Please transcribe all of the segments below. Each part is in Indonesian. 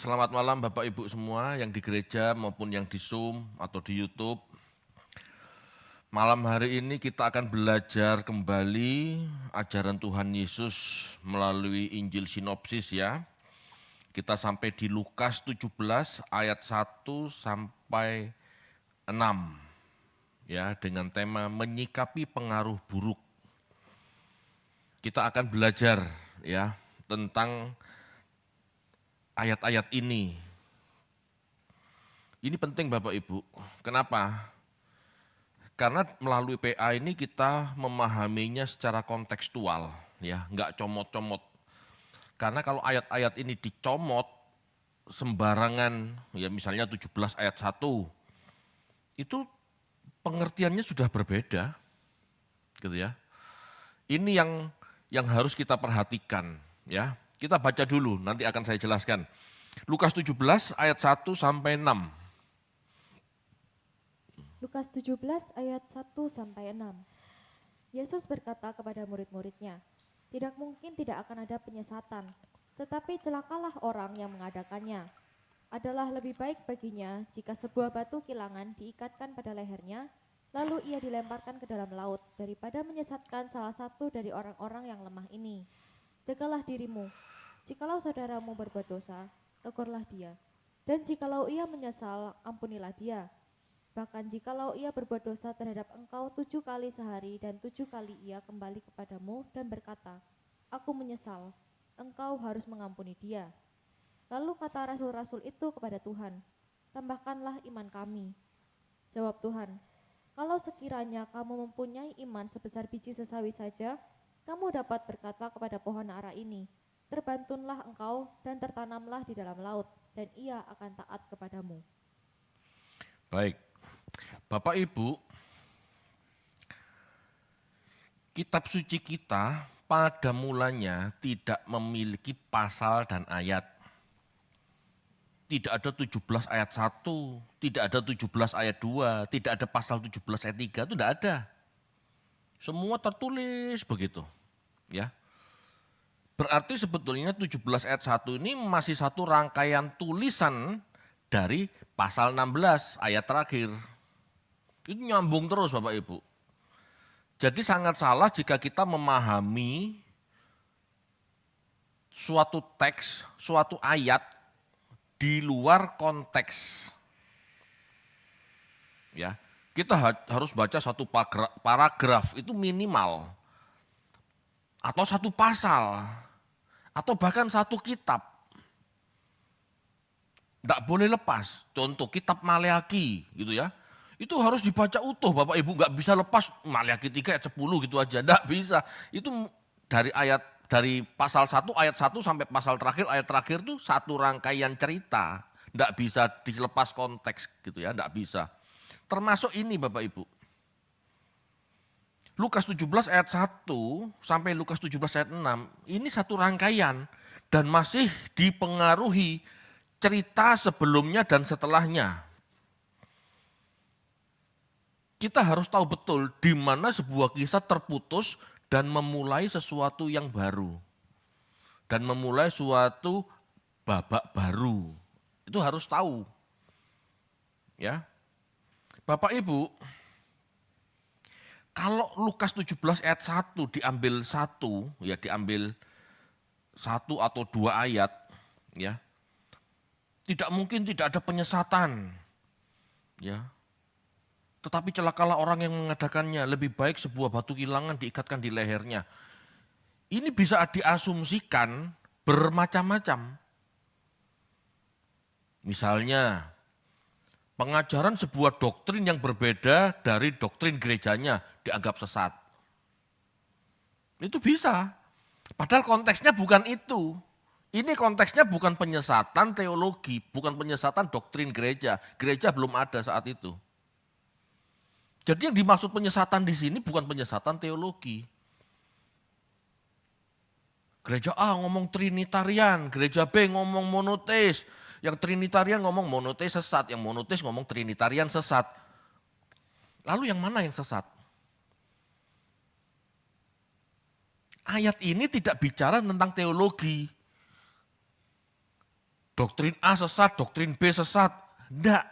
Selamat malam Bapak Ibu semua yang di gereja maupun yang di Zoom atau di YouTube. Malam hari ini kita akan belajar kembali ajaran Tuhan Yesus melalui Injil Sinopsis ya. Kita sampai di Lukas 17 ayat 1 sampai 6 ya, dengan tema menyikapi pengaruh buruk. Kita akan belajar ya tentang ayat-ayat ini. Ini penting Bapak Ibu. Kenapa? Karena melalui PA ini kita memahaminya secara kontekstual, ya, nggak comot-comot. Karena kalau ayat-ayat ini dicomot sembarangan, ya misalnya 17 ayat 1, itu pengertiannya sudah berbeda, gitu ya. Ini yang harus kita perhatikan, ya. Kita baca dulu, nanti akan saya jelaskan. Lukas 17 ayat 1 sampai 6. Lukas 17 ayat 1 sampai 6. Yesus berkata kepada murid-muridnya, "Tidak mungkin tidak akan ada penyesatan, tetapi celakalah orang yang mengadakannya. Adalah lebih baik baginya jika sebuah batu kilangan diikatkan pada lehernya, lalu ia dilemparkan ke dalam laut, daripada menyesatkan salah satu dari orang-orang yang lemah ini. Jagalah dirimu. Jikalau saudaramu berbuat dosa, tegurlah dia. Dan jikalau ia menyesal, ampunilah dia. Bahkan jikalau ia berbuat dosa terhadap engkau 7 kali sehari dan 7 kali ia kembali kepadamu dan berkata, 'Aku menyesal,' engkau harus mengampuni dia." Lalu kata rasul-rasul itu kepada Tuhan, "Tambahkanlah iman kami." Jawab Tuhan, "Kalau sekiranya kamu mempunyai iman sebesar biji sesawi saja, kamu dapat berkata kepada pohon ara ini, 'Terbantunlah engkau dan tertanamlah di dalam laut,' dan ia akan taat kepadamu." Baik, Bapak Ibu, kitab suci kita pada mulanya tidak memiliki pasal dan ayat. Tidak ada 17 ayat 1, tidak ada 17 ayat 2, tidak ada pasal 17 ayat 3, itu tidak ada. Semua tertulis begitu. Ya. Berarti sebetulnya 17 ayat 1 ini masih satu rangkaian tulisan dari pasal 16 ayat terakhir. Itu nyambung terus Bapak Ibu. Jadi sangat salah jika kita memahami suatu teks, suatu ayat di luar konteks. Ya, kita harus baca satu paragraf itu minimal, atau satu pasal, atau bahkan satu kitab. Tidak boleh lepas. Contoh kitab Maleakhi gitu ya. Itu harus dibaca utuh Bapak Ibu, nggak bisa lepas Maleakhi 3 ayat 10 gitu aja, nggak bisa. Itu dari pasal 1 ayat 1 sampai pasal terakhir ayat terakhir itu satu rangkaian cerita, nggak bisa dilepas konteks gitu ya, nggak bisa. Termasuk ini Bapak Ibu. Lukas 17 ayat 1 sampai Lukas 17 ayat 6, ini satu rangkaian dan masih dipengaruhi cerita sebelumnya dan setelahnya. Kita harus tahu betul di mana sebuah kisah terputus dan memulai sesuatu yang baru. Dan memulai suatu babak baru. Itu harus tahu. Ya. Bapak Ibu, kalau Lukas 17 ayat 1 diambil satu, ya diambil satu atau dua ayat, ya. Tidak mungkin tidak ada penyesatan. Ya, tetapi celakalah orang yang mengadakannya, lebih baik sebuah batu kilangan diikatkan di lehernya. Ini bisa diasumsikan bermacam-macam. Misalnya, pengajaran sebuah doktrin yang berbeda dari doktrin gerejanya dianggap sesat. Itu bisa. Padahal konteksnya bukan itu. Ini konteksnya bukan penyesatan teologi, bukan penyesatan doktrin gereja. Gereja belum ada saat itu. Jadi yang dimaksud penyesatan di sini bukan penyesatan teologi. Gereja A ngomong Trinitarian, gereja B ngomong monoteis. Yang Trinitarian ngomong monoteis sesat, yang monoteis ngomong Trinitarian sesat. Lalu yang mana yang sesat? Ayat ini tidak bicara tentang teologi. doktrin A sesat, doktrin B sesat. Enggak.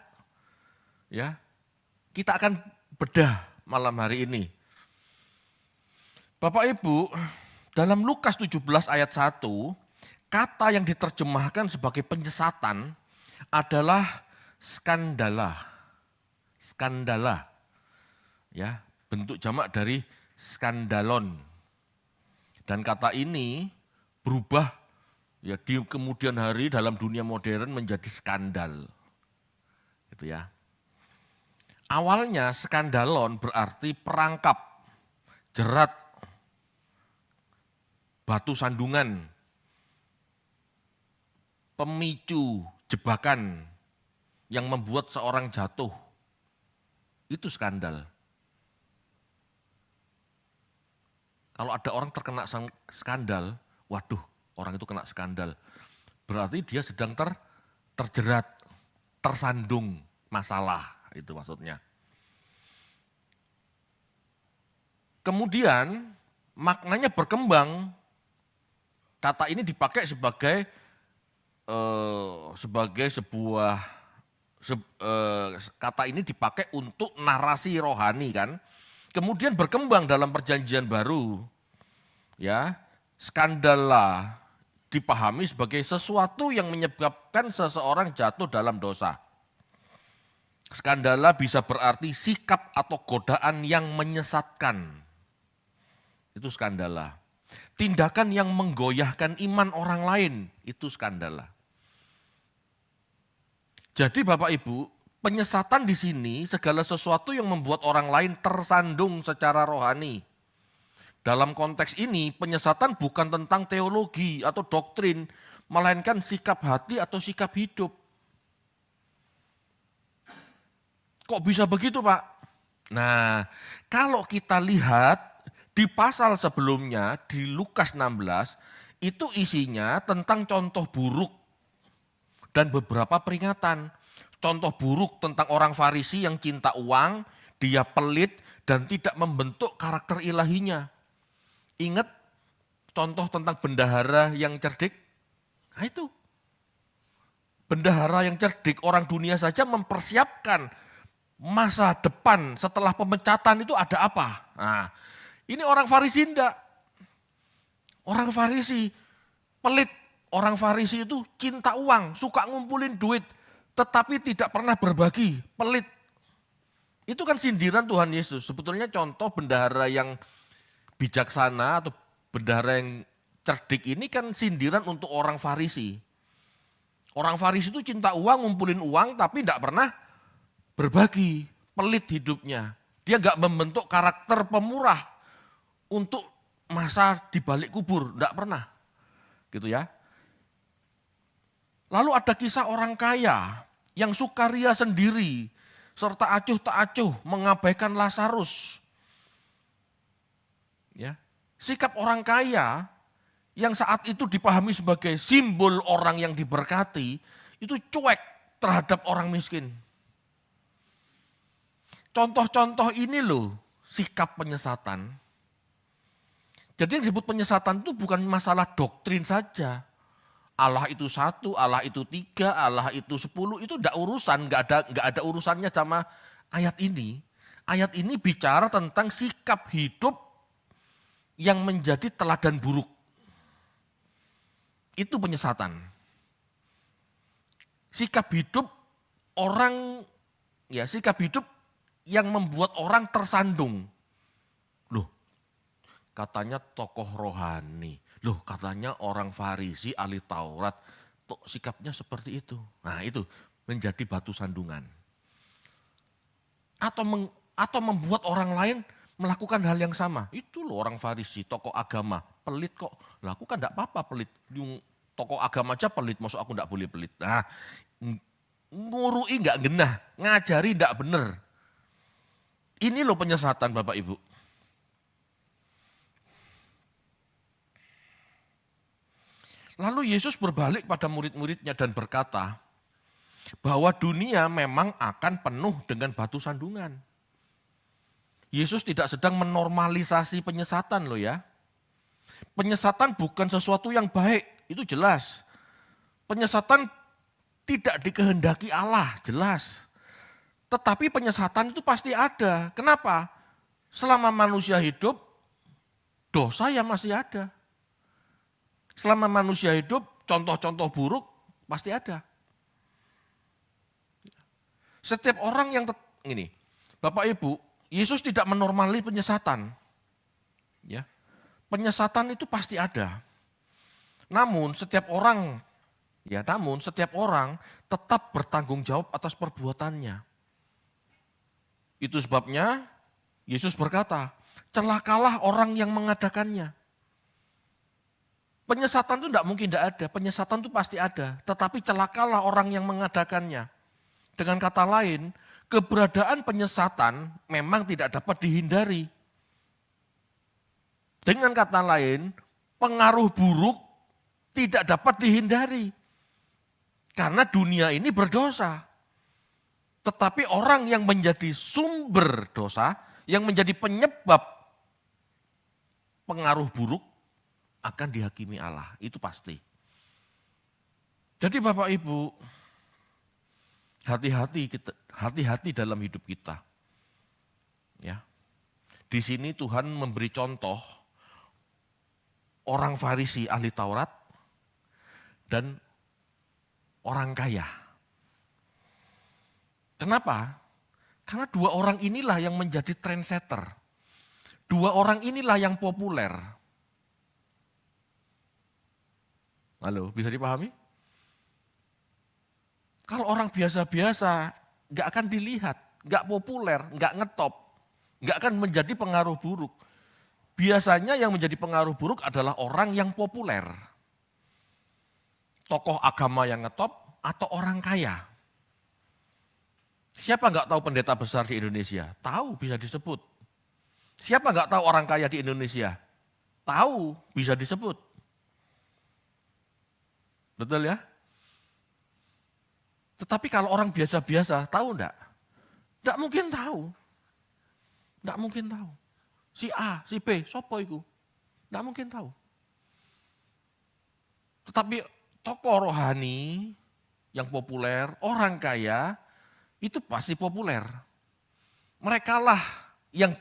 Ya. Kita akan bedah malam hari ini. Bapak Ibu, dalam Lukas 17 ayat 1, kata yang diterjemahkan sebagai penyesatan adalah skandala. Skandala. Ya, bentuk jamak dari skandalon. Dan kata ini berubah ya di kemudian hari dalam dunia modern menjadi skandal. Gitu ya. Awalnya skandalon berarti perangkap, jerat, batu sandungan, pemicu, jebakan yang membuat seorang jatuh. Itu skandal. Kalau ada orang terkena skandal, waduh, orang itu kena skandal. Berarti dia sedang terjerat, tersandung masalah, itu maksudnya. Kemudian maknanya berkembang. Kata ini dipakai sebagai kata ini dipakai untuk narasi rohani kan. Kemudian berkembang dalam perjanjian baru. Ya, skandala dipahami sebagai sesuatu yang menyebabkan seseorang jatuh dalam dosa. Skandala bisa berarti sikap atau godaan yang menyesatkan. Itu skandala. Tindakan yang menggoyahkan iman orang lain, itu skandala. Jadi Bapak Ibu, penyesatan di sini segala sesuatu yang membuat orang lain tersandung secara rohani. Dalam konteks ini, penyesatan bukan tentang teologi atau doktrin, melainkan sikap hati atau sikap hidup. Kok bisa begitu, Pak? Nah, kalau kita lihat di pasal sebelumnya, di Lukas 16, itu isinya tentang contoh buruk dan beberapa peringatan. Contoh buruk tentang orang Farisi yang cinta uang, dia pelit dan tidak membentuk karakter ilahinya. Ingat contoh tentang bendahara yang cerdik? Nah itu. Bendahara yang cerdik, orang dunia saja mempersiapkan masa depan setelah pemecatan itu ada apa. Nah, ini orang Farisi enggak. Orang Farisi pelit. Orang Farisi itu cinta uang, suka ngumpulin duit, tetapi tidak pernah berbagi, pelit. Itu kan sindiran Tuhan Yesus. Sebetulnya contoh bendahara yang bijaksana atau bendahara yang cerdik ini kan sindiran untuk orang Farisi. Orang Farisi itu cinta uang, ngumpulin uang, tapi tidak pernah berbagi, pelit hidupnya. Dia nggak membentuk karakter pemurah untuk masa di balik kubur, tidak pernah. Gitu ya. Lalu ada kisah orang kaya yang sukaria sendiri, serta acuh tak acuh mengabaikan Lazarus. Ya. Sikap orang kaya yang saat itu dipahami sebagai simbol orang yang diberkati, itu cuek terhadap orang miskin. Contoh-contoh ini loh sikap penyesatan. Jadi yang disebut penyesatan itu bukan masalah doktrin saja. Allah itu satu, Allah itu tiga, Allah itu 10, itu enggak urusan, enggak ada urusannya sama ayat ini. Ayat ini bicara tentang sikap hidup yang menjadi teladan buruk. Itu penyesatan. Sikap hidup orang, ya sikap hidup yang membuat orang tersandung. Loh, katanya tokoh rohani. Loh katanya orang Farisi, ahli Taurat, kok sikapnya seperti itu. Nah itu menjadi batu sandungan. Atau membuat orang lain melakukan hal yang sama. Itu loh orang Farisi, tokoh agama, pelit kok. Lah aku kan enggak apa-apa pelit. Tokoh agama aja pelit, maksud aku enggak boleh pelit. Nah ngurui enggak genah, ngajari enggak bener. Ini loh penyesatan Bapak Ibu. Lalu Yesus berbalik pada murid-muridnya dan berkata bahwa dunia memang akan penuh dengan batu sandungan. Yesus tidak sedang menormalisasi penyesatan loh ya. Penyesatan bukan sesuatu yang baik, itu jelas. Penyesatan tidak dikehendaki Allah, jelas. Tetapi penyesatan itu pasti ada. Kenapa? Selama manusia hidup, dosa ya masih ada. Selama manusia hidup, contoh-contoh buruk pasti ada. Setiap orang yang ini, Bapak Ibu, Yesus tidak menormali penyesatan. Ya. Penyesatan itu pasti ada. Namun setiap orang tetap bertanggung jawab atas perbuatannya. Itu sebabnya Yesus berkata, celakalah orang yang mengadakannya. Penyesatan itu tidak mungkin tidak ada, penyesatan itu pasti ada. Tetapi celakalah orang yang mengadakannya. Dengan kata lain, keberadaan penyesatan memang tidak dapat dihindari. Dengan kata lain, pengaruh buruk tidak dapat dihindari. Karena dunia ini berdosa. Tetapi orang yang menjadi sumber dosa, yang menjadi penyebab pengaruh buruk, akan dihakimi Allah. Itu pasti. Jadi Bapak Ibu, hati-hati dalam hidup kita. Ya. Di sini Tuhan memberi contoh orang Farisi ahli Taurat dan orang kaya. Kenapa? Karena dua orang inilah yang menjadi trendsetter. Dua orang inilah yang populer. Halo, bisa dipahami? Kalau orang biasa-biasa nggak akan dilihat, nggak populer, nggak ngetop, nggak akan menjadi pengaruh buruk. Biasanya yang menjadi pengaruh buruk adalah orang yang populer. Tokoh agama yang ngetop atau orang kaya. Siapa nggak tahu pendeta besar di Indonesia? Tahu, bisa disebut. Siapa nggak tahu orang kaya di Indonesia? Tahu, bisa disebut. Betul ya? Tetapi kalau orang biasa-biasa, tahu enggak? Enggak mungkin tahu. Enggak mungkin tahu. Si A, si B, sopo itu? Enggak mungkin tahu. Tetapi tokoh rohani yang populer, orang kaya, itu pasti populer. Merekalah yang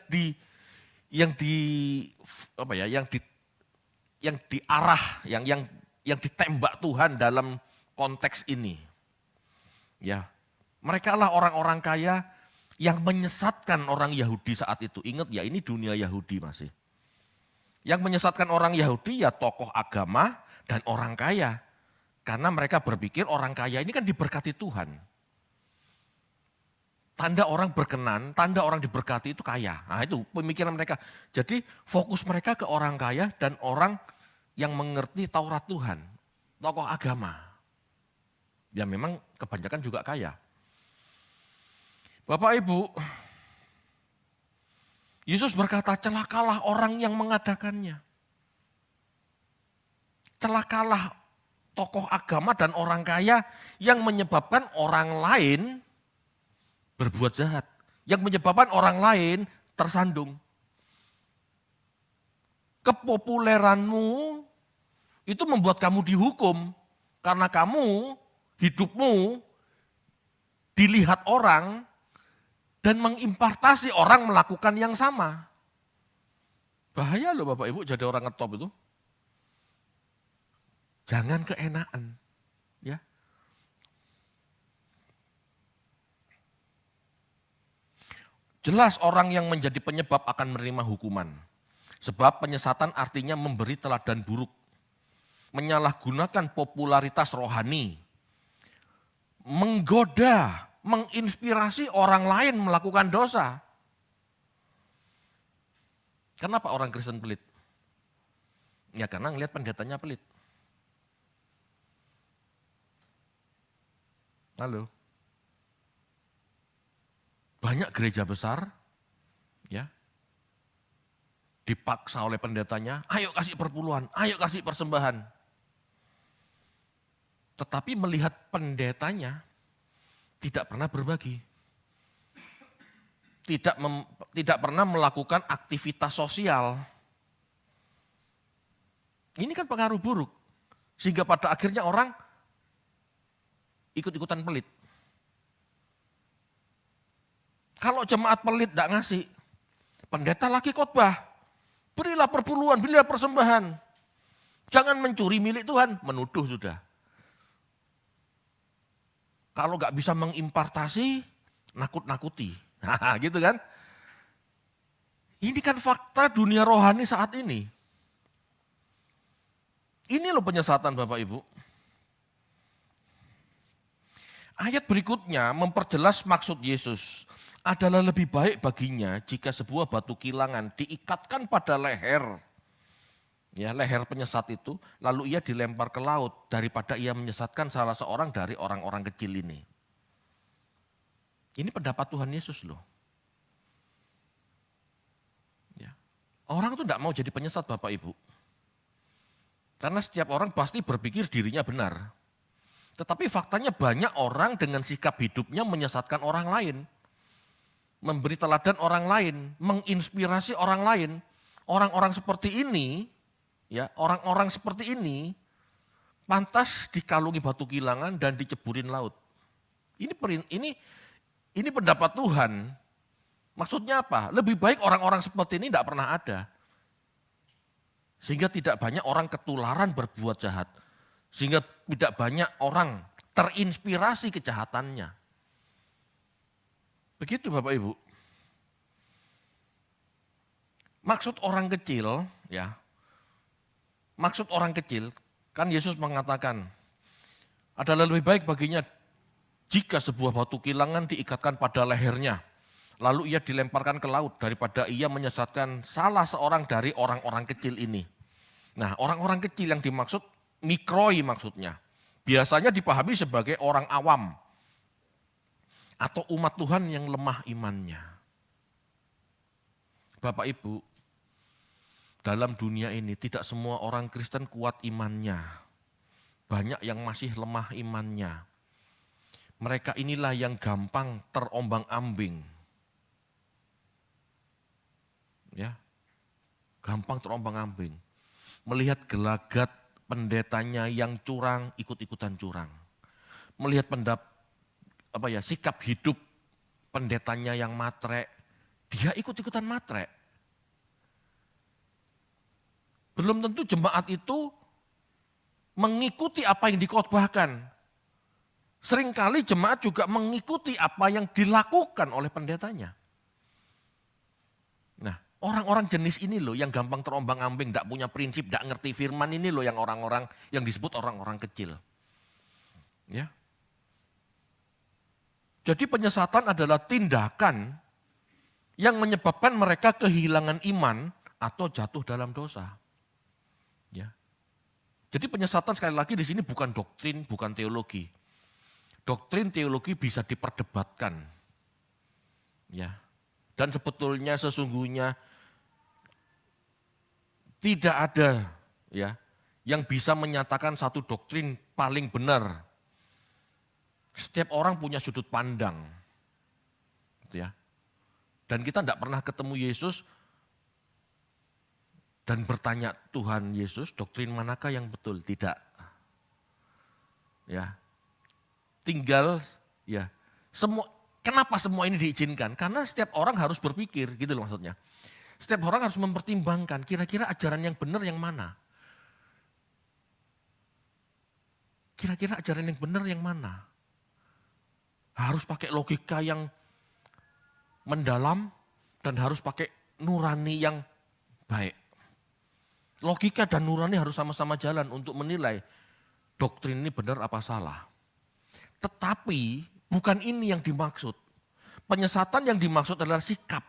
ditembak Tuhan dalam konteks ini. Ya, mereka lah orang-orang kaya yang menyesatkan orang Yahudi saat itu. Ingat ya, ini dunia Yahudi masih. Yang menyesatkan orang Yahudi ya tokoh agama dan orang kaya. Karena mereka berpikir orang kaya ini kan diberkati Tuhan. Tanda orang berkenan, tanda orang diberkati itu kaya. Nah itu pemikiran mereka. Jadi fokus mereka ke orang kaya dan orang yang mengerti Taurat Tuhan. Tokoh agama. Ya memang kebanyakan juga kaya. Bapak Ibu, Yesus berkata celakalah orang yang mengadakannya. Celakalah tokoh agama dan orang kaya yang menyebabkan orang lain berbuat jahat. Yang menyebabkan orang lain tersandung. Kepopuleranmu itu membuat kamu dihukum. Karena kamu, hidupmu dilihat orang dan mengimpartasi orang melakukan yang sama. Bahaya loh Bapak Ibu jadi orang ngetop itu. Jangan keenaan. Ya. Jelas orang yang menjadi penyebab akan menerima hukuman. Sebab penyesatan artinya memberi teladan buruk. Menyalahgunakan popularitas rohani. Menggoda, menginspirasi orang lain melakukan dosa. Kenapa orang Kristen pelit? Ya karena ngelihat pendetanya pelit. Halo. Banyak gereja besar, ya, dipaksa oleh pendetanya, ayo kasih perpuluhan, ayo kasih persembahan. Tetapi melihat pendetanya tidak pernah berbagi. Tidak pernah melakukan aktivitas sosial. Ini kan pengaruh buruk. Sehingga pada akhirnya orang ikut-ikutan pelit. Kalau jemaat pelit tidak ngasih, pendeta lagi khotbah, berilah perpuluhan, berilah persembahan. Jangan mencuri milik Tuhan, menuduh sudah. Kalau nggak bisa mengimpartasi, nakut-nakuti. Nah, gitu kan. Ini kan fakta dunia rohani saat ini. Ini loh penyesatan Bapak Ibu. Ayat berikutnya memperjelas maksud Yesus. Adalah lebih baik baginya jika sebuah batu kilangan diikatkan pada leher. Ya, leher penyesat itu, lalu ia dilempar ke laut daripada ia menyesatkan salah seorang dari orang-orang kecil ini. Ini pendapat Tuhan Yesus loh. Ya. Orang itu tidak mau jadi penyesat Bapak Ibu. Karena setiap orang pasti berpikir dirinya benar. Tetapi faktanya banyak orang dengan sikap hidupnya menyesatkan orang lain. Memberi teladan orang lain, menginspirasi orang lain. Orang-orang seperti ini, ya, orang-orang seperti ini pantas dikalungi batu kilangan dan diceburin laut. Ini pendapat Tuhan. Maksudnya apa? Lebih baik orang-orang seperti ini tidak pernah ada. Sehingga tidak banyak orang ketularan berbuat jahat. Sehingga tidak banyak orang terinspirasi kejahatannya. Begitu Bapak Ibu. Maksud orang kecil, ya. Maksud orang kecil, kan Yesus mengatakan, adalah lebih baik baginya jika sebuah batu kilangan diikatkan pada lehernya, lalu ia dilemparkan ke laut daripada ia menyesatkan salah seorang dari orang-orang kecil ini. Nah, orang-orang kecil yang dimaksud mikroi maksudnya. Biasanya dipahami sebagai orang awam. Atau umat Tuhan yang lemah imannya. Bapak Ibu, dalam dunia ini tidak semua orang Kristen kuat imannya. Banyak yang masih lemah imannya. Mereka inilah yang gampang terombang-ambing. Ya, gampang terombang-ambing. Melihat gelagat pendetanya yang curang, ikut-ikutan curang. Melihat sikap hidup pendetanya yang matre, dia ikut-ikutan matre. Belum tentu jemaat itu mengikuti apa yang dikhotbahkan. Seringkali jemaat juga mengikuti apa yang dilakukan oleh pendetanya. Nah, orang-orang jenis ini loh yang gampang terombang-ambing, tidak punya prinsip, tidak ngerti firman, ini loh yang orang-orang yang disebut orang-orang kecil. Ya. Jadi penyesatan adalah tindakan yang menyebabkan mereka kehilangan iman atau jatuh dalam dosa. Ya. Jadi penyesatan sekali lagi di sini bukan doktrin, bukan teologi. Doktrin teologi bisa diperdebatkan. Ya. Dan sebetulnya sesungguhnya tidak ada ya yang bisa menyatakan satu doktrin paling benar. Setiap orang punya sudut pandang. Gitu ya. Dan kita tidak pernah ketemu Yesus dan bertanya Tuhan Yesus, doktrin manakah yang betul? Tidak. Ya. Tinggal ya. Kenapa semua ini diizinkan? Karena setiap orang harus berpikir, gitu loh maksudnya. Setiap orang harus mempertimbangkan kira-kira ajaran yang benar yang mana? Kira-kira ajaran yang benar yang mana? Harus pakai logika yang mendalam dan harus pakai nurani yang baik. Logika dan nurani harus sama-sama jalan untuk menilai doktrin ini benar apa salah. Tetapi bukan ini yang dimaksud. Penyesatan yang dimaksud adalah sikap.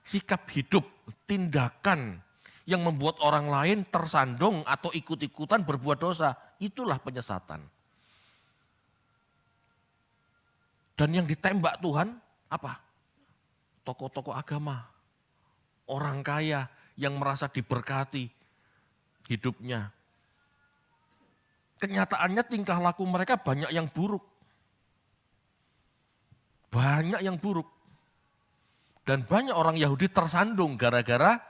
Sikap hidup, tindakan yang membuat orang lain tersandung atau ikut-ikutan berbuat dosa. Itulah penyesatan. Dan yang ditembak Tuhan apa? Tokoh-tokoh agama, orang kaya yang merasa diberkati hidupnya. Kenyataannya tingkah laku mereka banyak yang buruk. Banyak yang buruk. Dan banyak orang Yahudi tersandung gara-gara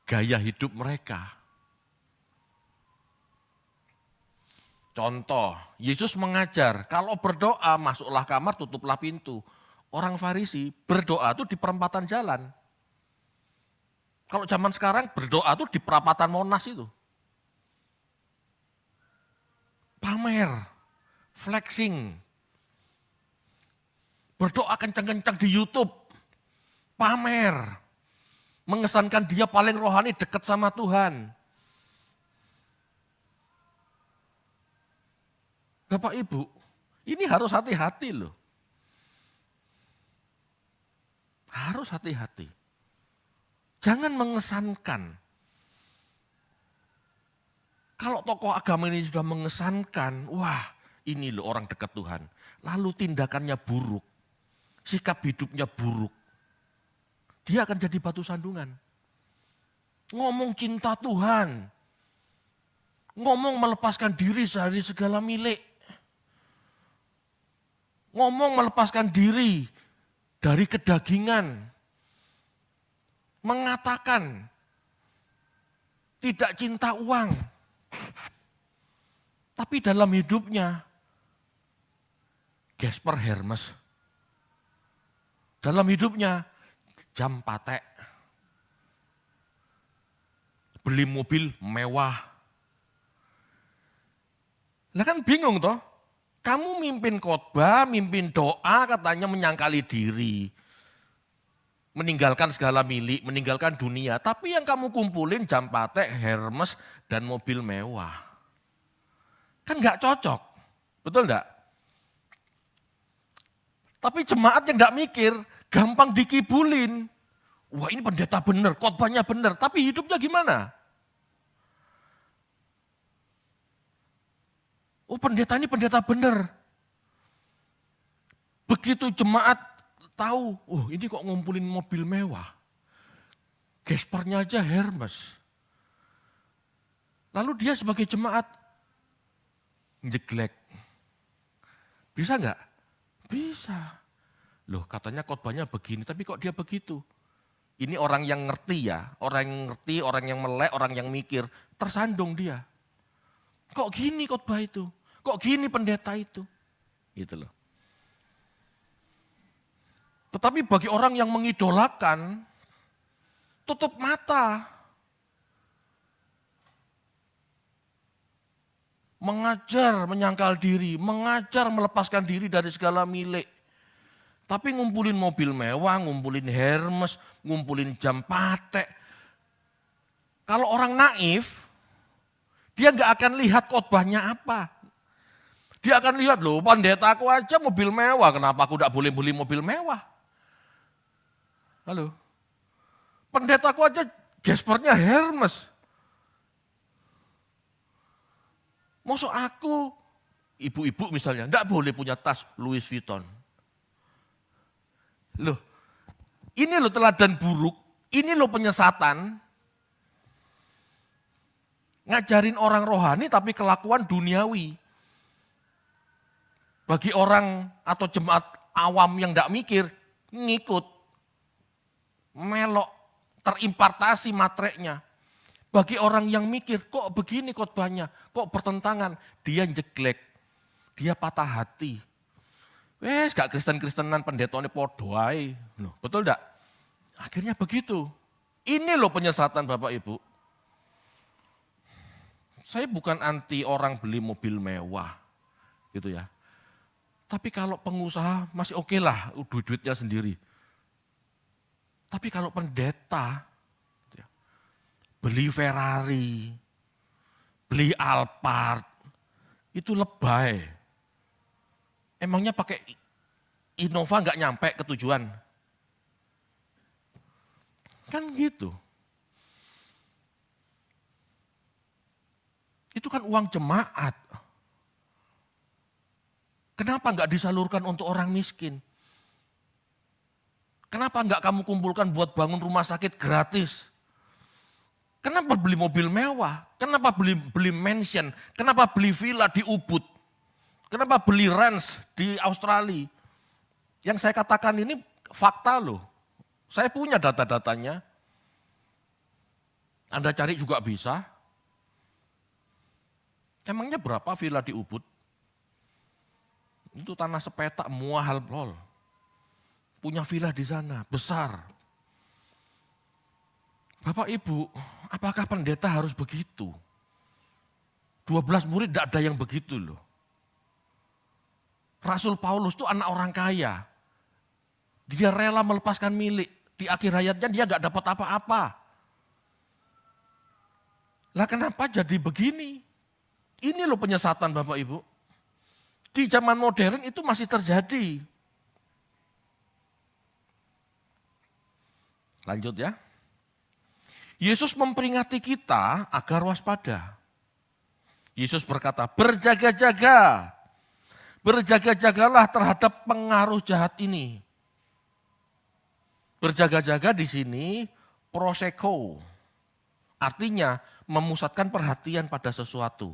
gaya hidup mereka. Contoh, Yesus mengajar, kalau berdoa masuklah kamar, tutuplah pintu. Orang Farisi berdoa itu di perempatan jalan. Kalau zaman sekarang berdoa itu di perapatan Monas itu. Pamer, flexing. Berdoa kencang-kencang di YouTube. Pamer. Mengesankan dia paling rohani dekat sama Tuhan. Bapak Ibu, ini harus hati-hati loh. Harus hati-hati. Jangan mengesankan. Kalau tokoh agama ini sudah mengesankan, wah ini loh orang dekat Tuhan. Lalu tindakannya buruk, sikap hidupnya buruk. Dia akan jadi batu sandungan. Ngomong cinta Tuhan. Ngomong melepaskan diri dari segala milik. Ngomong melepaskan diri dari kedagingan. Mengatakan tidak cinta uang. Tapi dalam hidupnya, Gesper Hermes. Dalam hidupnya, jam patek. Beli mobil mewah. Lah kan bingung toh. Kamu mimpin khotbah, mimpin doa, katanya menyangkali diri. Meninggalkan segala milik, meninggalkan dunia. Tapi yang kamu kumpulin jam patek, Hermes, dan mobil mewah. Kan gak cocok, betul enggak? Tapi jemaat yang gak mikir, gampang dikibulin. Wah ini pendeta benar, khotbahnya benar, tapi hidupnya gimana? Oh pendeta ini pendeta benar. Begitu jemaat tahu, oh ini kok ngumpulin mobil mewah. Gespernya aja Hermes. Lalu dia sebagai jemaat njeglek. Bisa enggak? Bisa. Loh katanya khotbahnya begini, tapi kok dia begitu? Ini orang yang ngerti ya, orang yang ngerti, orang yang melek, orang yang mikir, tersandung dia. Kok gini khotbah itu? Kok gini pendeta itu? Gitu loh. Tetapi bagi orang yang mengidolakan, tutup mata. Mengajar menyangkal diri, mengajar melepaskan diri dari segala milik. Tapi ngumpulin mobil mewah, ngumpulin Hermes, ngumpulin jam patek. Kalau orang naif, dia nggak akan lihat khotbahnya apa. Dia akan lihat loh, pendetaku aja mobil mewah, kenapa aku nggak boleh beli mobil mewah? Halo, pendetaku aja Gespernya Hermes. Maksud aku, ibu-ibu misalnya, enggak boleh punya tas Louis Vuitton. Loh, ini loh teladan buruk, ini loh penyesatan. Ngajarin orang rohani tapi kelakuan duniawi. Bagi orang atau jemaat awam yang enggak mikir, ngikut. Melok, terimpartasi matrenya. Bagi orang yang mikir, kok begini khotbahnya, kok bertentangan, dia jeglek, dia patah hati. Wes gak Kristen-Kristenan pendetone podo ae. Loh, betul enggak? Akhirnya begitu. Ini loh penyesatan Bapak Ibu. Saya bukan anti orang beli mobil mewah, gitu ya. Tapi kalau pengusaha masih oke lah, duit-duitnya sendiri. Tapi kalau pendeta, beli Ferrari, beli Alphard, itu lebay. Emangnya pakai Innova nggak nyampe ke tujuan? Kan gitu. Itu kan uang jemaat. Kenapa nggak disalurkan untuk orang miskin? Kenapa nggak kamu kumpulkan buat bangun rumah sakit gratis? Kenapa beli mobil mewah? Kenapa beli mansion? Kenapa beli villa di Ubud? Kenapa beli ranch di Australia? Yang saya katakan ini fakta loh. Saya punya data-datanya. Anda cari juga bisa. Emangnya berapa villa di Ubud? Itu tanah sepetak muahal pol. Punya villa di sana, besar. Bapak Ibu, apakah pendeta harus begitu? 12 murid tidak ada yang begitu loh. Rasul Paulus itu anak orang kaya. Dia rela melepaskan milik. Di akhir hayatnya dia gak dapat apa-apa. Lah kenapa jadi begini? Ini loh penyesatan Bapak Ibu. Di zaman modern itu masih terjadi. Lanjut ya. Yesus memperingati kita agar waspada. Yesus berkata, berjaga-jaga. Berjaga-jagalah terhadap pengaruh jahat ini. Berjaga-jaga di sini proseko. Artinya memusatkan perhatian pada sesuatu.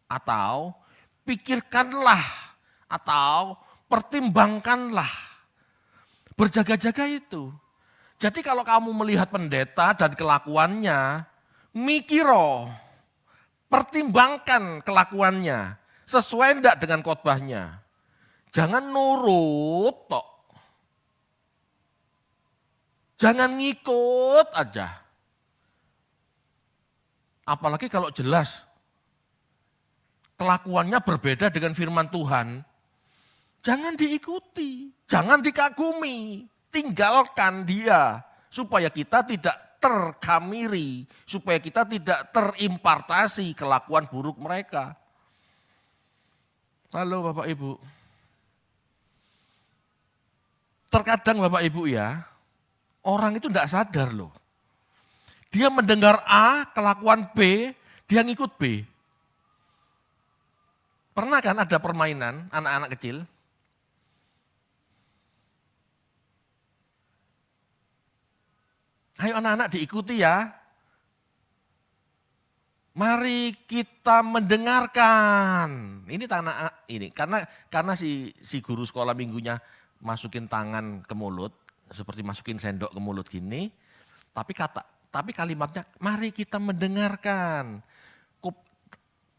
Atau pikirkanlah atau pertimbangkanlah. Berjaga-jaga itu. Jadi kalau kamu melihat pendeta dan kelakuannya, mikiro, pertimbangkan kelakuannya, sesuai enggak dengan khotbahnya. Jangan nurut tok. Jangan ngikut aja. Apalagi kalau jelas kelakuannya berbeda dengan firman Tuhan, jangan diikuti, jangan dikagumi, tinggalkan dia supaya kita tidak terkamiri, supaya kita tidak terimpartasi kelakuan buruk mereka. Halo Bapak Ibu, terkadang Bapak Ibu ya, orang itu tidak sadar loh. Dia mendengar A, kelakuan B, dia ngikut B. Pernah kan ada permainan anak-anak kecil? Ayo anak-anak diikuti ya. Mari kita mendengarkan. Ini tanah ini karena si guru sekolah minggunya masukin tangan ke mulut seperti masukin sendok ke mulut gini. Tapi kalimatnya mari kita mendengarkan.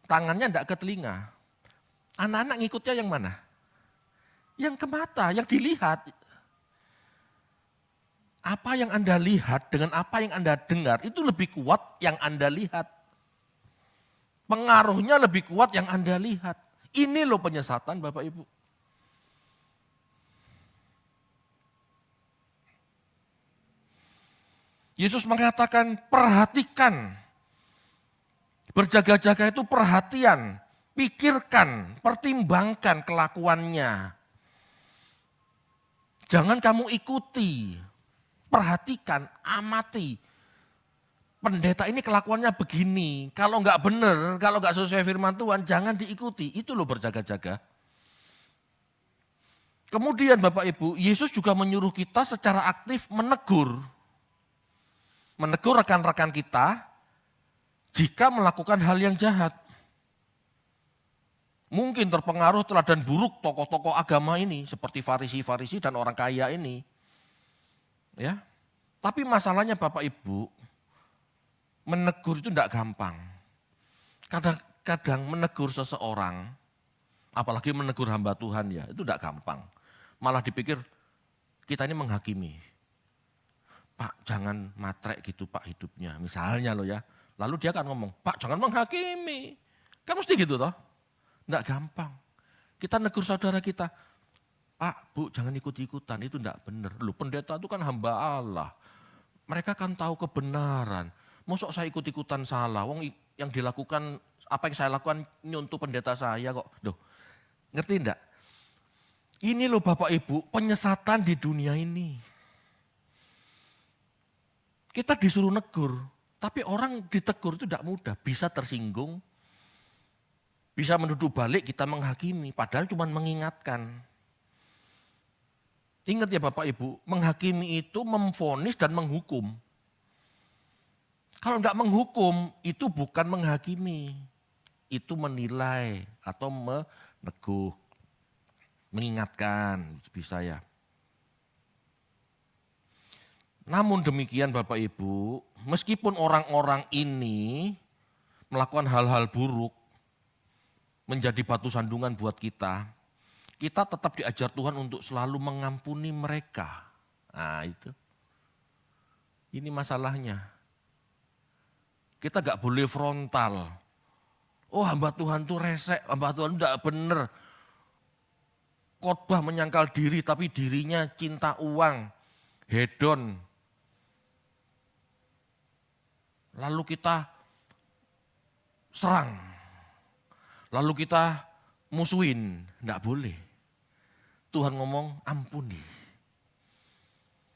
Tangannya enggak ke telinga. Anak-anak ngikutnya yang mana? Yang ke mata, yang dilihat. Apa yang Anda lihat dengan apa yang Anda dengar itu lebih kuat yang Anda lihat. Pengaruhnya lebih kuat yang Anda lihat. Ini loh penyesatan Bapak Ibu. Yesus mengatakan perhatikan. Berjaga-jaga itu perhatian. Pikirkan, pertimbangkan kelakuannya. Jangan kamu ikuti, perhatikan, amati. Pendeta ini kelakuannya begini, kalau enggak benar, kalau enggak sesuai firman Tuhan, jangan diikuti. Itu loh berjaga-jaga. Kemudian Bapak Ibu, Yesus juga menyuruh kita secara aktif menegur. Menegur rekan-rekan kita jika melakukan hal yang jahat. Mungkin terpengaruh teladan buruk tokoh-tokoh agama ini seperti Farisi-Farisi dan orang kaya ini. Ya. Tapi masalahnya Bapak Ibu, menegur itu tidak gampang. Kadang-kadang menegur seseorang, apalagi menegur hamba Tuhan ya, itu tidak gampang. Malah dipikir kita ini menghakimi. Pak jangan matrek gitu Pak hidupnya, misalnya loh ya. Lalu dia akan ngomong, Pak jangan menghakimi. Kan mesti gitu toh. Enggak gampang. Kita negur saudara kita, Pak, Bu, jangan ikut-ikutan, itu enggak benar. Loh, pendeta itu kan hamba Allah. Mereka kan tahu kebenaran. Mosok saya ikut-ikutan salah, wong yang dilakukan, apa yang saya lakukan nyuntuh pendeta saya kok. Loh, ngerti enggak? Ini loh Bapak Ibu, penyesatan di dunia ini. Kita disuruh negur, tapi orang ditegur itu enggak mudah, bisa tersinggung. Bisa menuduh balik kita menghakimi, padahal cuma mengingatkan. Ingat ya Bapak Ibu, menghakimi itu memvonis dan menghukum. Kalau enggak menghukum, itu bukan menghakimi. Itu menilai atau meneguh, mengingatkan, bisa ya. Namun demikian Bapak Ibu, meskipun orang-orang ini melakukan hal-hal buruk, menjadi batu sandungan buat kita, kita tetap diajar Tuhan untuk selalu mengampuni mereka. Nah itu. Ini masalahnya. Kita gak boleh frontal. Oh hamba Tuhan tuh resek, hamba Tuhan tidak benar. Khotbah menyangkal diri tapi dirinya cinta uang, hedon. Lalu kita serang. Lalu kita musuhin, tidak boleh. Tuhan ngomong ampuni.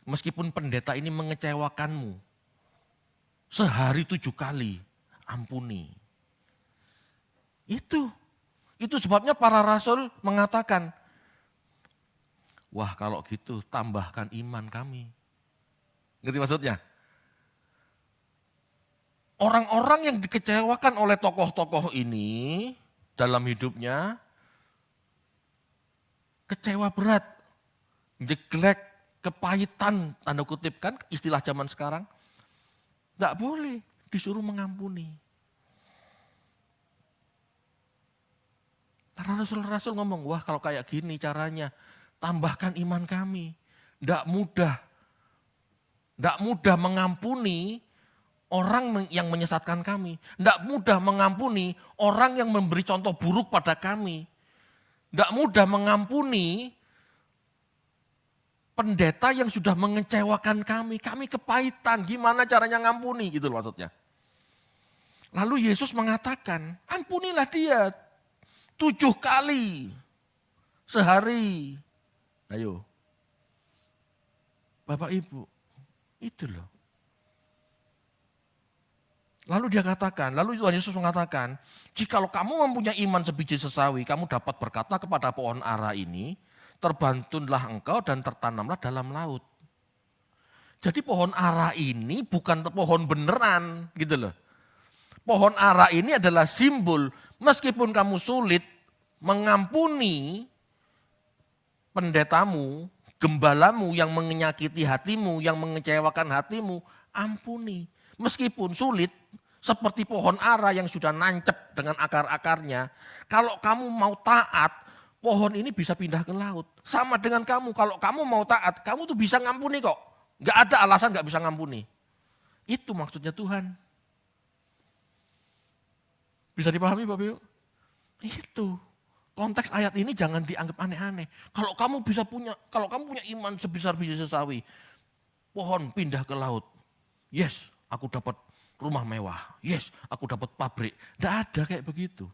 Meskipun pendeta ini mengecewakanmu, sehari 7 kali ampuni. Itu sebabnya para rasul mengatakan, wah kalau gitu tambahkan iman kami. Ngerti maksudnya? Orang-orang yang dikecewakan oleh tokoh-tokoh ini dalam hidupnya, kecewa berat, jeglek, kepahitan, tanda kutip kan istilah zaman sekarang. Tidak boleh disuruh mengampuni. Para rasul-rasul ngomong, wah kalau kayak gini caranya, tambahkan iman kami. Tidak mudah mengampuni orang yang menyesatkan kami. Tidak mudah mengampuni orang yang memberi contoh buruk pada kami. Tidak mudah mengampuni pendeta yang sudah mengecewakan kami. Kami kepahitan, gimana caranya ngampuni gitu loh maksudnya. Lalu Yesus mengatakan, ampunilah dia 7 kali sehari. Ayo. Bapak Ibu, itu loh. Lalu Tuhan Yesus mengatakan, jikalau kamu mempunyai iman sebiji sesawi, kamu dapat berkata kepada pohon ara ini, terbantunlah engkau dan tertanamlah dalam laut. Jadi pohon ara ini bukan pohon beneran gitu loh. Pohon ara ini adalah simbol, meskipun kamu sulit mengampuni pendetamu, gembalamu yang menyakiti hatimu, yang mengecewakan hatimu, ampuni. Meskipun sulit, seperti pohon ara yang sudah nancep dengan akar-akarnya, kalau kamu mau taat, pohon ini bisa pindah ke laut. Sama dengan kamu, kalau kamu mau taat, kamu tuh bisa ngampuni kok. Gak ada alasan gak bisa ngampuni. Itu maksudnya Tuhan. Bisa dipahami Bapak Ibu? Itu. Konteks ayat ini jangan dianggap aneh-aneh. Kalau kamu punya iman sebesar biji sesawi, pohon pindah ke laut. Yes, aku dapat rumah mewah. Yes, aku dapat pabrik. Tidak ada kayak begitu.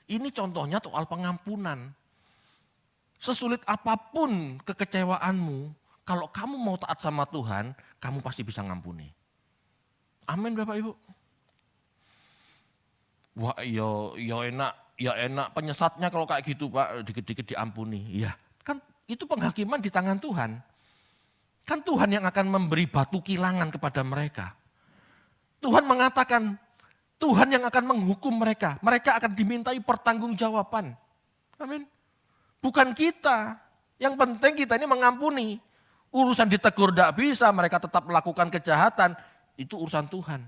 Ini contohnya soal pengampunan. Sesulit apapun kekecewaanmu, kalau kamu mau taat sama Tuhan, kamu pasti bisa ngampuni. Amin Bapak Ibu. Wah ya enak penyesatnya kalau kayak gitu Pak, dikit-dikit diampuni. Iya, kan itu penghakiman di tangan Tuhan. Kan Tuhan yang akan memberi batu kilangan kepada mereka. Tuhan mengatakan, Tuhan yang akan menghukum mereka. Mereka akan dimintai pertanggungjawaban. Amin. Bukan kita. Yang penting kita ini mengampuni. Urusan ditegur tidak bisa, mereka tetap melakukan kejahatan. Itu urusan Tuhan.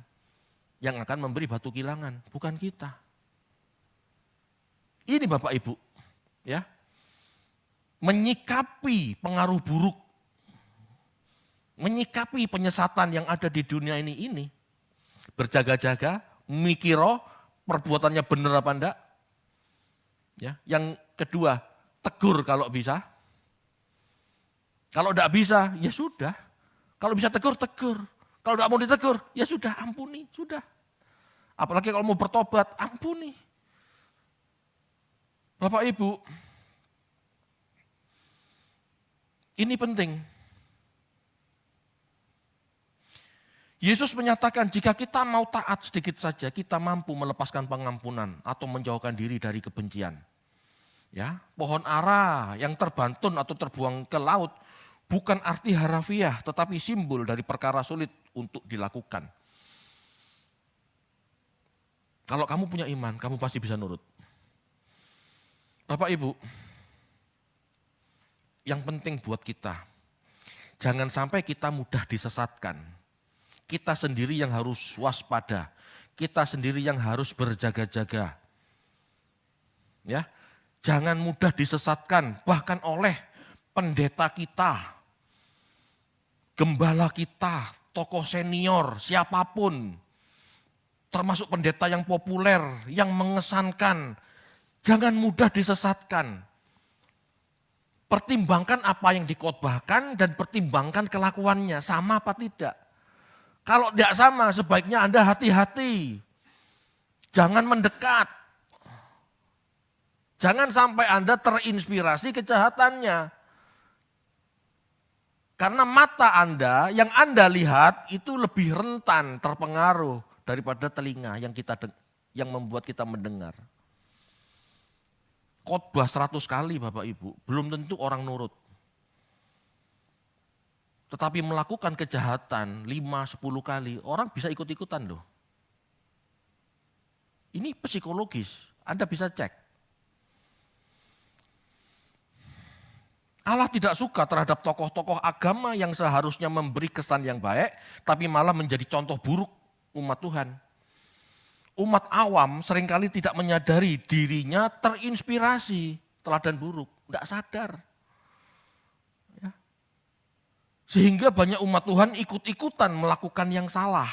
Yang akan memberi batu kilangan, bukan kita. Ini Bapak Ibu. Ya. Menyikapi pengaruh buruk. Menyikapi penyesatan yang ada di dunia ini. Berjaga-jaga, mikiro perbuatannya benar apa enggak. Ya. Yang kedua, tegur kalau bisa. Kalau enggak bisa, ya sudah. Kalau bisa tegur, tegur. Kalau enggak mau ditegur, ya sudah, ampuni, sudah. Apalagi kalau mau bertobat, ampuni. Bapak Ibu, ini penting. Yesus menyatakan jika kita mau taat sedikit saja, kita mampu melepaskan pengampunan atau menjauhkan diri dari kebencian. Ya, pohon ara yang terbantun atau terbuang ke laut bukan arti harafiah, tetapi simbol dari perkara sulit untuk dilakukan. Kalau kamu punya iman, kamu pasti bisa nurut. Bapak Ibu, yang penting buat kita, jangan sampai kita mudah disesatkan. Kita sendiri yang harus waspada, kita sendiri yang harus berjaga-jaga. Ya, jangan mudah disesatkan bahkan oleh pendeta kita, gembala kita, tokoh senior, siapapun. Termasuk pendeta yang populer, yang mengesankan. Jangan mudah disesatkan. Pertimbangkan apa yang dikhotbahkan dan pertimbangkan kelakuannya, sama apa tidak. Kalau tidak sama, sebaiknya Anda hati-hati. Jangan mendekat. Jangan sampai Anda terinspirasi kejahatannya. Karena mata Anda, yang Anda lihat itu lebih rentan terpengaruh daripada telinga yang membuat kita mendengar. Khotbah 100 kali Bapak Ibu, belum tentu orang nurut. Tetapi melakukan kejahatan 5-10 kali, orang bisa ikut-ikutan loh. Ini psikologis, Anda bisa cek. Allah tidak suka terhadap tokoh-tokoh agama yang seharusnya memberi kesan yang baik, tapi malah menjadi contoh buruk umat Tuhan. Umat awam seringkali tidak menyadari dirinya terinspirasi teladan buruk, tidak sadar. Ya. Sehingga banyak umat Tuhan ikut-ikutan melakukan yang salah.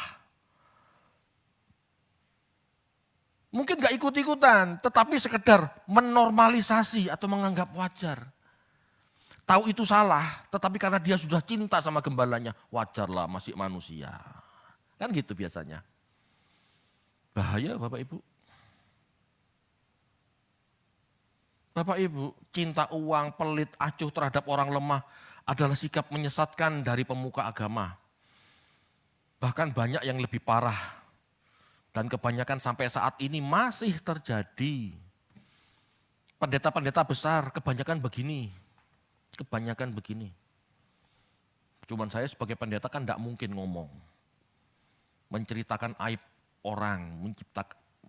Mungkin gak ikut-ikutan, tetapi sekedar menormalisasi atau menganggap wajar. Tahu itu salah, tetapi karena dia sudah cinta sama gembalanya, wajarlah masih manusia. Kan gitu biasanya. Bahaya Bapak Ibu. Bapak Ibu, cinta uang, pelit, acuh terhadap orang lemah adalah sikap menyesatkan dari pemuka agama. Bahkan banyak yang lebih parah. Dan kebanyakan sampai saat ini masih terjadi. Pendeta-pendeta besar kebanyakan begini. Cuman saya sebagai pendeta kan tidak mungkin ngomong. Menceritakan aib orang,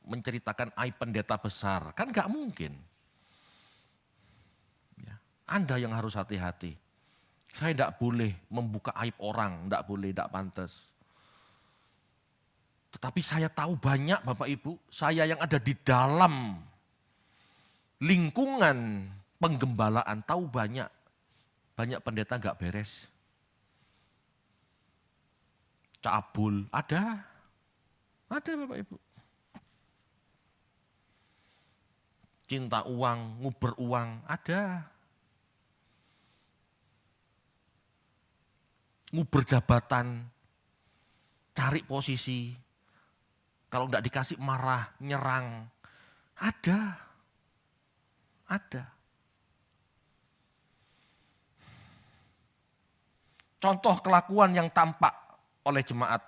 menceritakan aib pendeta besar, kan gak mungkin. Ya. Anda yang harus hati-hati. Saya tidak boleh membuka aib orang, tidak boleh, tidak pantas. Tetapi saya tahu banyak Bapak Ibu, saya yang ada di dalam lingkungan penggembalaan tahu banyak pendeta gak beres. Cabul, ada Bapak Ibu. Cinta uang, nguber uang, ada. Nguber jabatan, cari posisi. Kalau enggak dikasih marah, nyerang. Ada. Contoh kelakuan yang tampak oleh jemaat.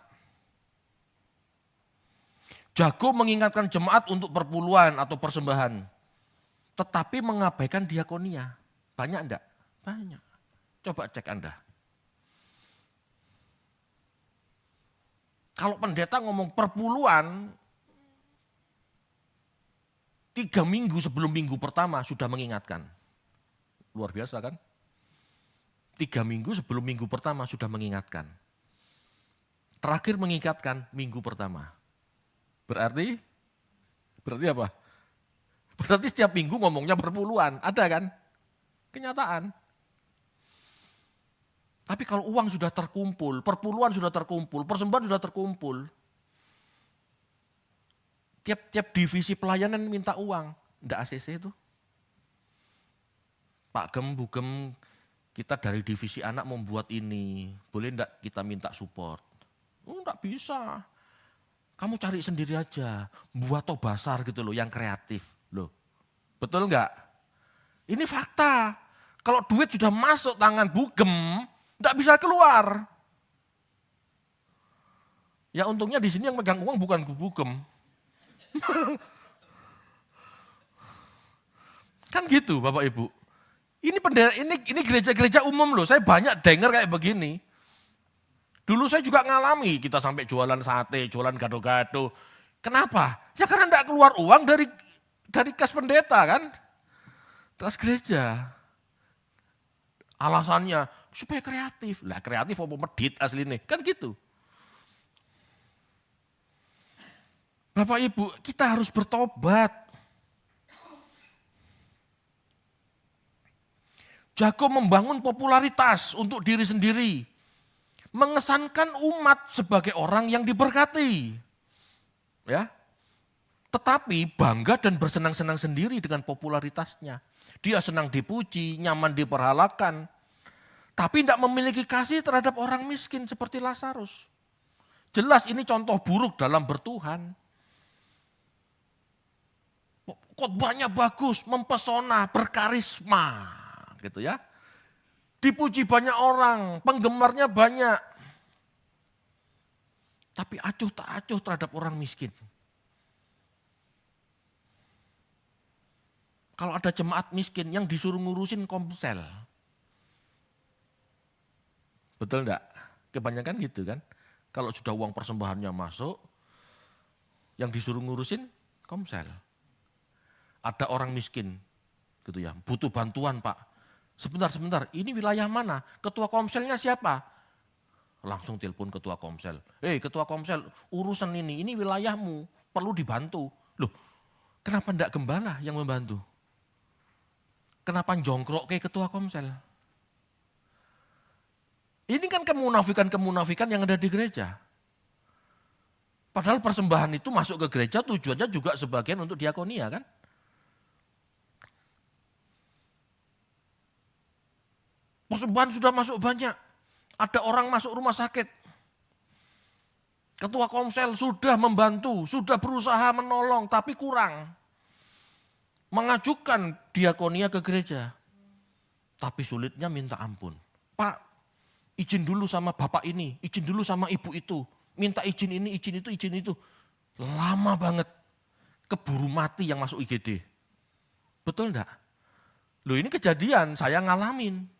Jago mengingatkan jemaat untuk perpuluhan atau persembahan. Tetapi mengabaikan diakonia. Banyak enggak? Banyak. Coba cek Anda. Kalau pendeta ngomong perpuluhan, 3 minggu sebelum minggu pertama sudah mengingatkan. Luar biasa kan? 3 minggu sebelum minggu pertama sudah mengingatkan. Terakhir mengingatkan minggu pertama. Berarti apa? Berarti setiap minggu ngomongnya perpuluhan, ada kan? Kenyataan. Tapi kalau uang sudah terkumpul, perpuluhan sudah terkumpul, persembahan sudah terkumpul. Tiap divisi pelayanan minta uang, enggak ACC itu. Pak Gem, Bu Gem, kita dari divisi anak membuat ini, boleh enggak kita minta support? Oh enggak bisa. Kamu cari sendiri aja, buat basar gitu loh, yang kreatif loh. Betul enggak? Ini fakta. Kalau duit sudah masuk tangan Bu Gem, enggak bisa keluar. Ya untungnya di sini yang megang uang bukan Bu Gem. Kan gitu Bapak Ibu. Ini gereja-gereja umum loh, saya banyak dengar kayak begini. Dulu saya juga ngalami, kita sampai jualan sate, jualan gado-gado. Kenapa? Ya karena enggak keluar uang dari kas pendeta kan. Kas gereja. Alasannya supaya kreatif. Lah kreatif apa medit asli nih, kan gitu. Bapak Ibu, kita harus bertobat. jago membangun popularitas untuk diri sendiri, mengesankan umat sebagai orang yang diberkati. Ya. Tetapi bangga dan bersenang-senang sendiri dengan popularitasnya. Dia senang dipuji, nyaman diperhalakan. Tapi tidak memiliki kasih terhadap orang miskin seperti Lazarus. Jelas ini contoh buruk dalam bertuhan. Khotbahnya bagus, mempesona, berkarisma. Gitu ya. Dipuji banyak orang, penggemarnya banyak. Tapi acuh tak acuh terhadap orang miskin. Kalau ada jemaat miskin yang disuruh ngurusin komsel. Betul enggak? Kebanyakan gitu kan. Kalau sudah uang persembahannya masuk, yang disuruh ngurusin komsel. Ada orang miskin gitu ya, butuh bantuan Pak. Sebentar, ini wilayah mana? Ketua komselnya siapa? Langsung telepon ketua komsel. Ketua komsel, urusan ini wilayahmu, perlu dibantu. Loh, kenapa enggak gembala yang membantu? Kenapa jongkrok ke ketua komsel? Ini kan kemunafikan yang ada di gereja. Padahal persembahan itu masuk ke gereja tujuannya juga sebagian untuk diakonia kan? Persembahan sudah masuk banyak. Ada orang masuk rumah sakit. Ketua komsel sudah membantu, sudah berusaha menolong tapi kurang. Mengajukan diakonia ke gereja. Tapi sulitnya minta ampun. Pak, izin dulu sama bapak ini, izin dulu sama ibu itu. Minta izin ini, izin itu. Lama banget. Keburu mati yang masuk IGD. Betul enggak? Loh ini kejadian, saya ngalamin.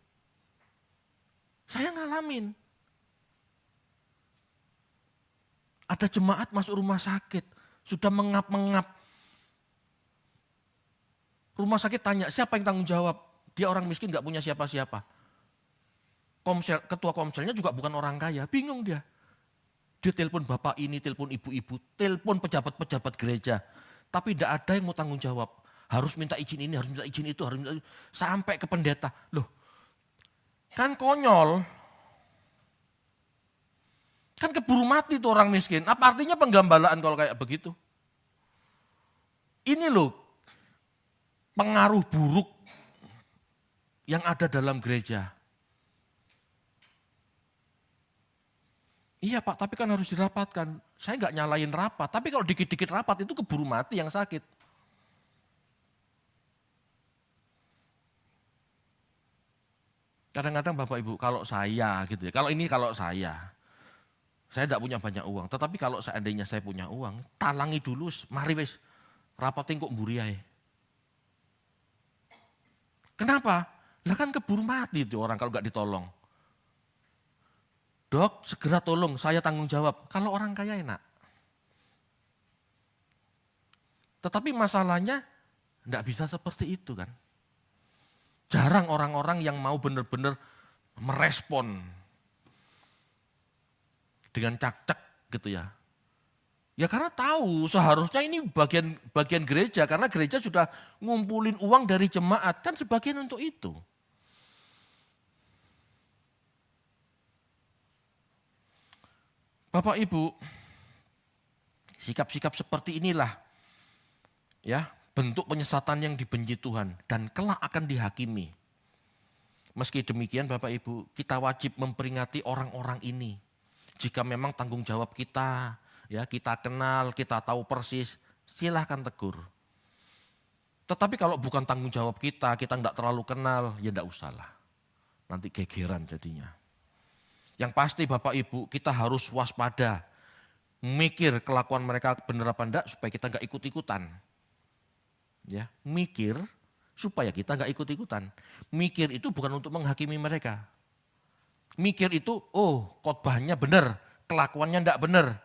Ada jemaat masuk rumah sakit, sudah mengap-mengap. Rumah sakit tanya, siapa yang tanggung jawab? Dia orang miskin gak punya siapa-siapa. Ketua komselnya juga bukan orang kaya, bingung dia. Dia telepon bapak ini, telepon ibu-ibu, telepon pejabat-pejabat gereja. Tapi tidak ada yang mau tanggung jawab. Harus minta izin ini, harus minta izin itu, sampai ke pendeta. Loh, kan konyol. Kan keburu mati tuh orang miskin. Apa artinya penggambalaan kalau kayak begitu? Ini loh, pengaruh buruk yang ada dalam gereja. Iya Pak, tapi kan harus dirapatkan. Saya nggak nyalain rapat, tapi kalau dikit-dikit rapat itu keburu mati yang sakit. Kadang-kadang Bapak Ibu, kalau saya gitu ya, kalau saya tidak punya banyak uang. Tetapi kalau seandainya saya punya uang, talangi dulu, mari wis rapatin kok mburi ae. Kenapa? Lah kan keburu mati itu orang kalau nggak ditolong. Dok, segera tolong, saya tanggung jawab. Kalau orang kaya enak. Tetapi masalahnya enggak bisa seperti itu kan. Jarang orang-orang yang mau benar-benar merespon dengan cak-cak gitu ya. Ya karena tahu seharusnya ini bagian gereja, karena gereja sudah ngumpulin uang dari jemaat, kan sebagian untuk itu. Bapak Ibu, sikap-sikap seperti inilah ya bentuk penyesatan yang dibenci Tuhan dan kelak akan dihakimi. Meski demikian Bapak Ibu, kita wajib memperingati orang-orang ini. Jika memang tanggung jawab kita, ya kita kenal, kita tahu persis, silahkan tegur. Tetapi kalau bukan tanggung jawab kita enggak terlalu kenal, ya enggak usahlah. Nanti gegeran jadinya. Yang pasti Bapak Ibu, kita harus waspada. Mikir kelakuan mereka benar apa enggak supaya kita enggak ikut-ikutan. Ya, mikir supaya kita enggak ikut-ikutan. Mikir itu bukan untuk menghakimi mereka. Mikir itu, khotbahnya benar, kelakuannya enggak benar.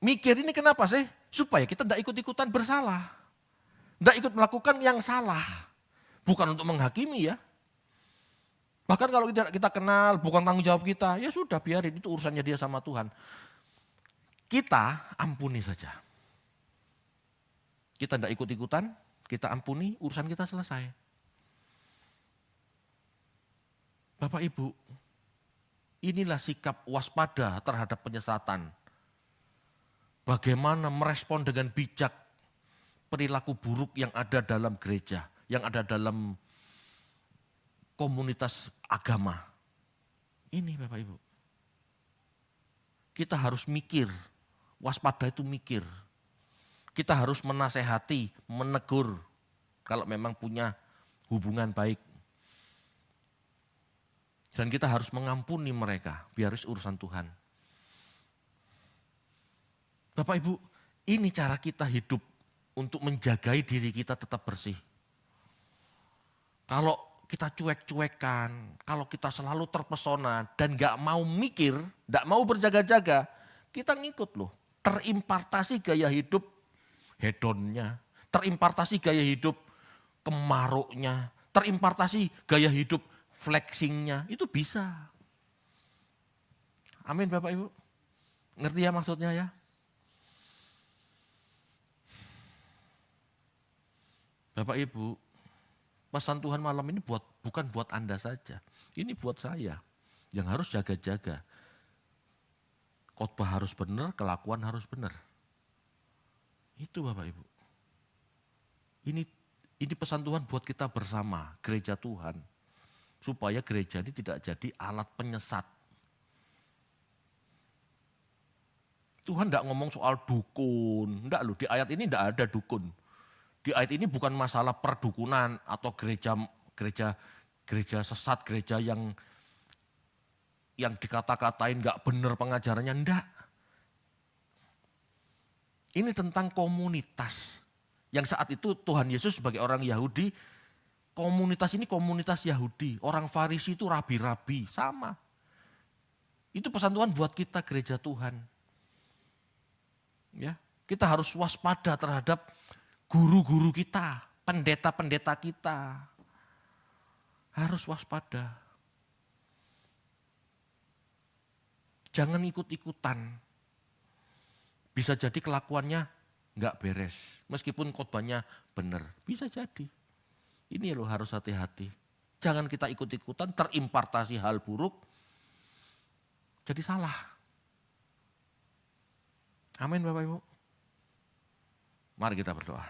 Mikir ini kenapa sih? Supaya kita enggak ikut-ikutan bersalah. Enggak ikut melakukan yang salah. Bukan untuk menghakimi ya. Bahkan kalau kita kenal, bukan tanggung jawab kita, ya sudah biarin, itu urusannya dia sama Tuhan. Kita ampuni saja. Kita enggak ikut-ikutan, kita ampuni, urusan kita selesai. Bapak Ibu, inilah sikap waspada terhadap penyesatan. Bagaimana merespon dengan bijak perilaku buruk yang ada dalam gereja, yang ada dalam komunitas agama. Ini Bapak Ibu. Kita harus mikir, waspada itu mikir. Kita harus menasehati, menegur kalau memang punya hubungan baik. Dan kita harus mengampuni mereka, biar urusan Tuhan. Bapak Ibu, ini cara kita hidup untuk menjagai diri kita tetap bersih. Kalau kita cuek-cuekan, kalau kita selalu terpesona dan gak mau mikir, gak mau berjaga-jaga, kita ngikut loh. Terimpartasi gaya hidup hedonnya, terimpartasi gaya hidup kemaruknya, terimpartasi gaya hidup flexingnya, itu bisa. Amin Bapak Ibu. Ngerti ya maksudnya ya? Bapak Ibu, pesan Tuhan malam ini bukan buat Anda saja. Ini buat saya yang harus jaga-jaga. Khotbah harus benar, kelakuan harus benar. Itu Bapak Ibu. Ini pesan Tuhan buat kita bersama, gereja Tuhan. Supaya gereja ini tidak jadi alat penyesat. Tuhan tidak ngomong soal dukun. Enggak loh, di ayat ini tidak ada dukun. Di ayat ini bukan masalah perdukunan atau gereja sesat, gereja yang dikata-katain nggak benar pengajarannya, enggak. Ini tentang komunitas. Yang saat itu Tuhan Yesus sebagai orang Yahudi, komunitas ini komunitas Yahudi. Orang Farisi itu rabi-rabi, sama. Itu pesan Tuhan buat kita gereja Tuhan. Ya, kita harus waspada terhadap guru-guru kita, pendeta-pendeta kita. Harus waspada. Jangan ikut-ikutan. Bisa jadi kelakuannya nggak beres. Meskipun khotbahnya benar, bisa jadi. Ini loh harus hati-hati. Jangan kita ikut-ikutan terimpartasi hal buruk, jadi salah. Amin Bapak Ibu. Mari kita berdoa.